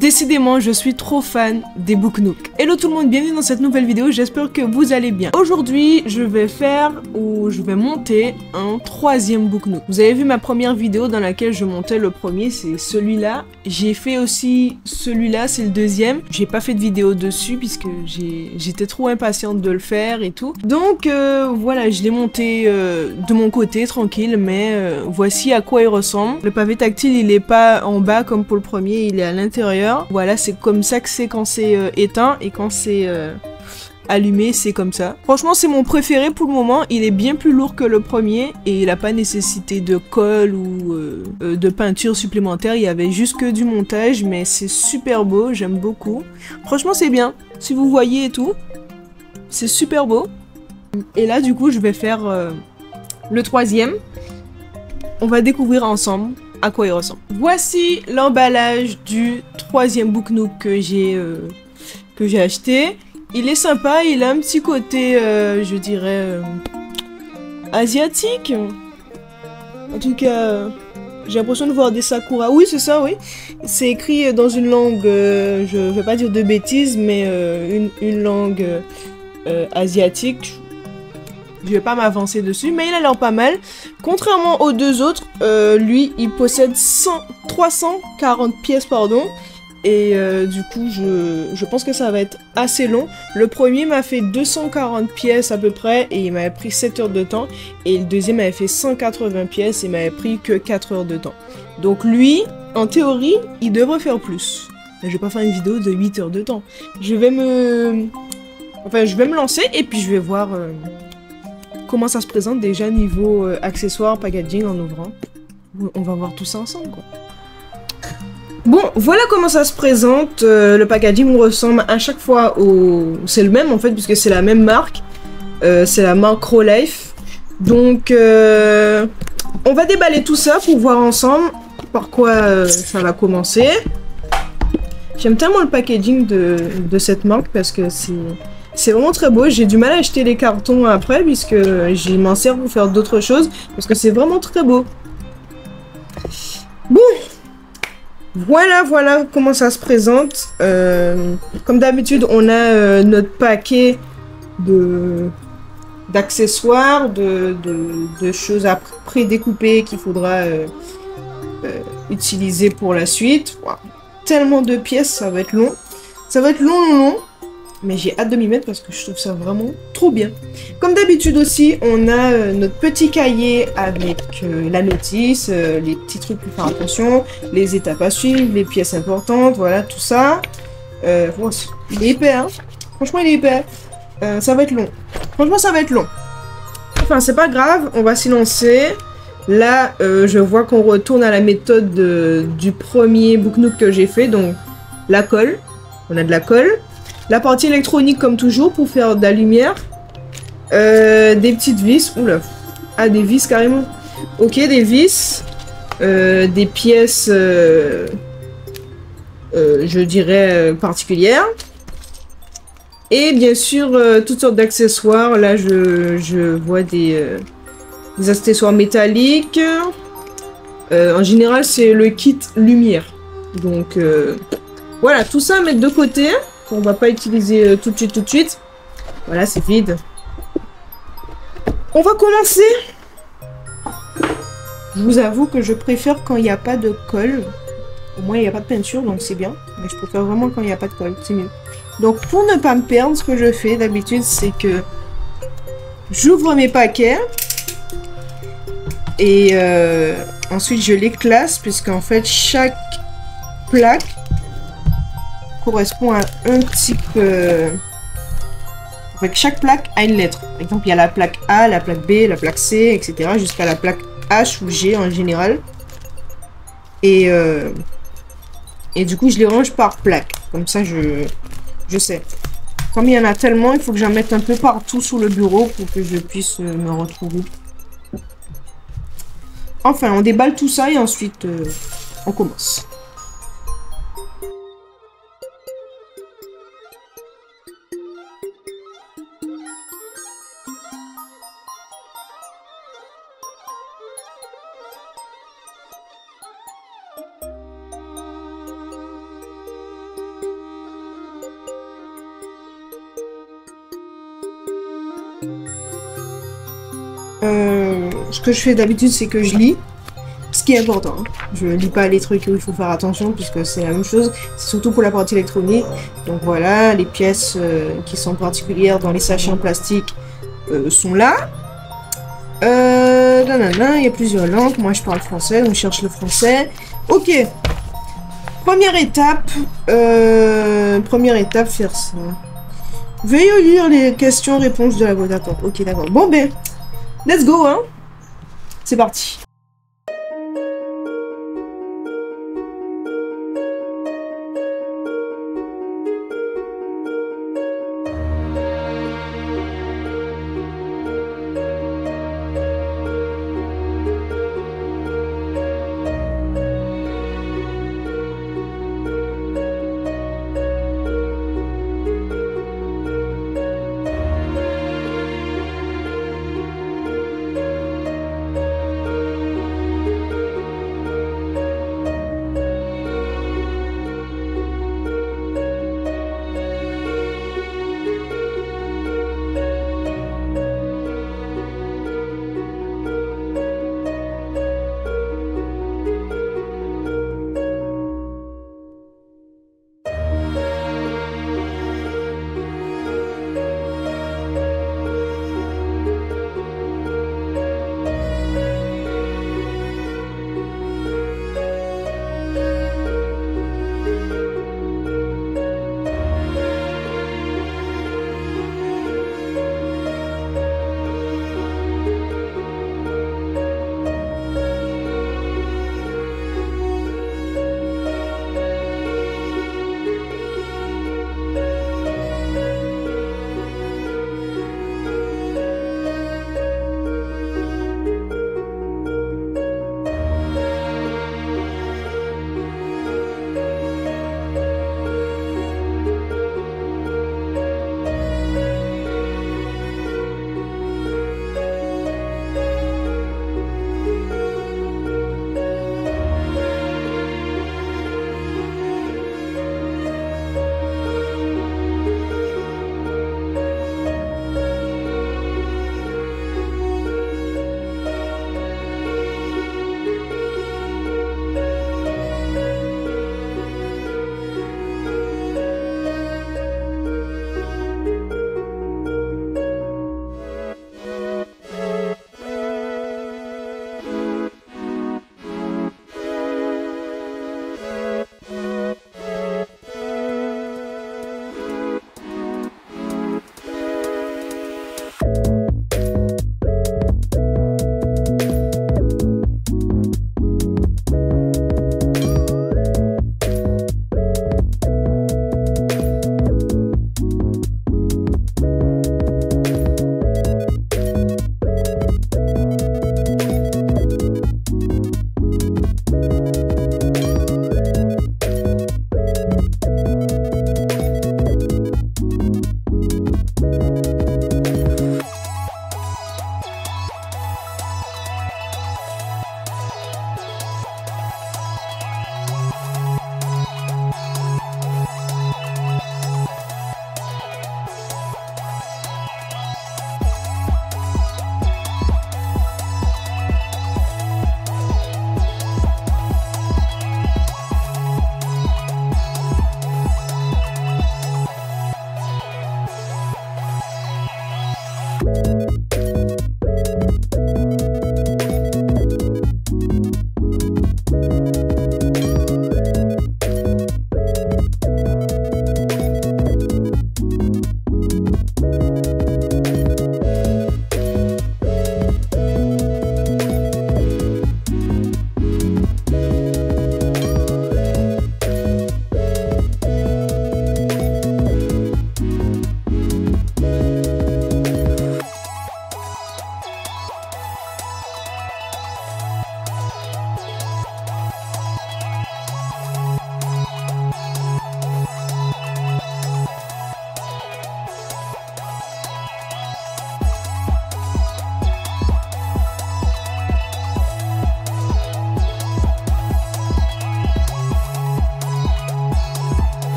Décidément, je suis trop fan des Book Nook. Hello tout le monde, bienvenue dans cette nouvelle vidéo, j'espère que vous allez bien. Aujourd'hui, je vais monter un troisième Book Nook. Vous avez vu ma première vidéo dans laquelle je montais le premier, c'est celui-là. J'ai fait aussi celui-là, c'est le deuxième. J'ai pas fait de vidéo dessus puisque j'étais trop impatiente de le faire et tout. Donc voilà, je l'ai monté de mon côté, tranquille, mais voici à quoi il ressemble. Le pavé tactile, il est pas en bas comme pour le premier, il est à l'intérieur. Voilà, c'est comme ça que c'est quand c'est éteint et quand c'est allumé, c'est comme ça. Franchement, c'est mon préféré pour le moment. Il est bien plus lourd que le premier et il n'a pas nécessité de colle ou de peinture supplémentaire. Il y avait juste que du montage, mais c'est super beau, j'aime beaucoup. Franchement, c'est bien. Si vous voyez et tout, c'est super beau. Et là, du coup, je vais faire le troisième. On va découvrir ensemble à quoi il ressemble. Voici l'emballage du troisième Book Nook que j'ai acheté. Il est sympa, il a un petit côté, je dirais, asiatique. En tout cas, j'ai l'impression de voir des sakura. Oui, c'est ça, oui. C'est écrit dans une langue, je vais pas dire de bêtises, mais une langue asiatique. Je vais pas m'avancer dessus, mais il a l'air pas mal. Contrairement aux deux autres, lui, il possède 340 pièces, pardon. Et du coup, je pense que ça va être assez long. Le premier m'a fait 240 pièces à peu près, et il m'avait pris 7 heures de temps. Et le deuxième m'avait fait 180 pièces, et m'avait pris que 4 heures de temps. Donc lui, en théorie, il devrait faire plus. Mais je vais pas faire une vidéo de 8 heures de temps. Je vais me lancer, et puis je vais voir... comment ça se présente déjà niveau accessoires, packaging en ouvrant. On va voir tout ça ensemble, quoi. Bon, voilà comment ça se présente. Le packaging ressemble à chaque fois au... C'est le même en fait, puisque c'est la même marque. C'est la marque Rolife. Donc, on va déballer tout ça pour voir ensemble par quoi ça va commencer. J'aime tellement le packaging de cette marque parce que c'est vraiment très beau. J'ai du mal à acheter les cartons après puisque je m'en sers pour faire d'autres choses parce que c'est vraiment très beau. Bon, voilà comment ça se présente. Comme d'habitude, on a notre paquet d'accessoires, de choses à prédécouper qu'il faudra utiliser pour la suite. Wow. Tellement de pièces, ça va être long. Ça va être long. Mais j'ai hâte de m'y mettre parce que je trouve ça vraiment trop bien. Comme d'habitude aussi, on a notre petit cahier avec la notice, les petits trucs pour faire attention, les étapes à suivre, les pièces importantes, voilà, tout ça. Bon, il est épais, hein. Franchement, il est épais. Ça va être long. Franchement, ça va être long. Enfin, c'est pas grave, on va s'y lancer. Là, je vois qu'on retourne à la méthode du premier Book Nook que j'ai fait, donc la colle. On a de la colle. La partie électronique comme toujours pour faire de la lumière. Des petites vis. Oula. Ah, des vis carrément. Ok, des vis. Des pièces, je dirais, particulières. Et bien sûr, toutes sortes d'accessoires. Là, je vois des accessoires métalliques. En général, c'est le kit lumière. Donc, voilà, tout ça à mettre de côté. On va pas utiliser tout de suite. Voilà, c'est vide. On va commencer. Je vous avoue que je préfère quand il n'y a pas de colle. Au moins, il n'y a pas de peinture, donc c'est bien. Mais je préfère vraiment quand il n'y a pas de colle, c'est mieux. Donc, pour ne pas me perdre, ce que je fais d'habitude, c'est que j'ouvre mes paquets. Et ensuite, je les classe, puisqu'en fait, chaque plaque correspond à un type... En fait, chaque plaque a une lettre. Par exemple, il y a la plaque A, la plaque B, la plaque C, etc. Jusqu'à la plaque H ou G en général. Et du coup, je les range par plaque. Comme ça, je sais. Comme il y en a tellement, il faut que j'en mette un peu partout sur le bureau pour que je puisse me retrouver. Enfin, on déballe tout ça et ensuite, on commence. ce que je fais d'habitude, c'est que je lis. Ce qui est important. Hein. Je lis pas les trucs où il faut faire attention, puisque c'est la même chose. C'est surtout pour la partie électronique. Donc voilà, les pièces qui sont particulières dans les sachets en plastique sont là. Il y a plusieurs langues. Moi, je parle français, donc je cherche le français. Ok. Première étape, faire ça. Veuillez lire les questions-réponses de la voix. D'accord. Ok, d'accord. Bon, ben, let's go, hein. C'est parti.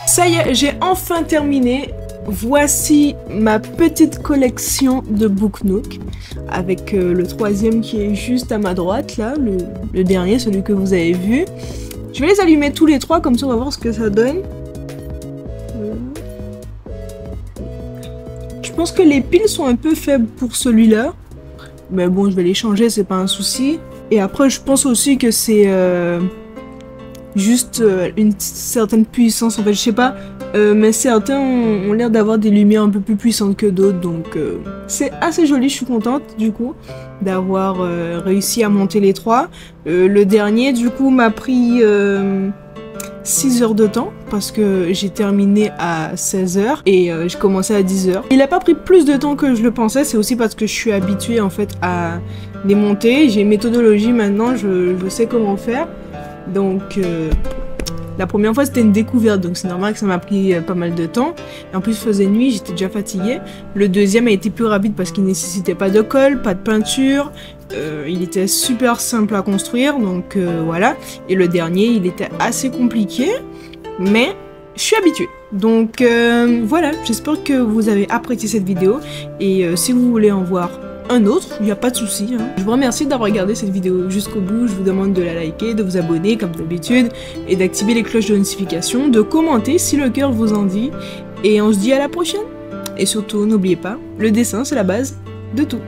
Ça y est, j'ai enfin terminé. voici ma petite collection de Book Nook, avec le troisième qui est juste à ma droite, là, le dernier, celui que vous avez vu. Je vais les allumer tous les trois, comme ça on va voir ce que ça donne. Je pense que les piles sont un peu faibles pour celui-là, mais bon, je vais les changer, c'est pas un souci. Et après, je pense aussi que c'est juste une certaine puissance, en fait, je sais pas. Mais certains ont l'air d'avoir des lumières un peu plus puissantes que d'autres, donc c'est assez joli, je suis contente du coup d'avoir réussi à monter les trois. Le dernier du coup m'a pris 6 heures de temps parce que j'ai terminé à 16 heures et j'ai commencé à 10 heures. Il a pas pris plus de temps que je le pensais, c'est aussi parce que je suis habituée en fait à les monter. J'ai une méthodologie maintenant, je sais comment faire, donc... La première fois c'était une découverte, donc c'est normal que ça m'a pris pas mal de temps. Et en plus il faisait nuit, j'étais déjà fatiguée. Le deuxième a été plus rapide parce qu'il nécessitait pas de colle, pas de peinture. Il était super simple à construire, donc voilà. Et le dernier, il était assez compliqué, mais je suis habituée. Donc voilà, j'espère que vous avez apprécié cette vidéo. Et si vous voulez en voir un autre, il n'y a pas de souci. Hein. Je vous remercie d'avoir regardé cette vidéo jusqu'au bout. Je vous demande de la liker, de vous abonner comme d'habitude et d'activer les cloches de notification, de commenter si le cœur vous en dit. Et on se dit à la prochaine. Et surtout, n'oubliez pas, le dessin c'est la base de tout.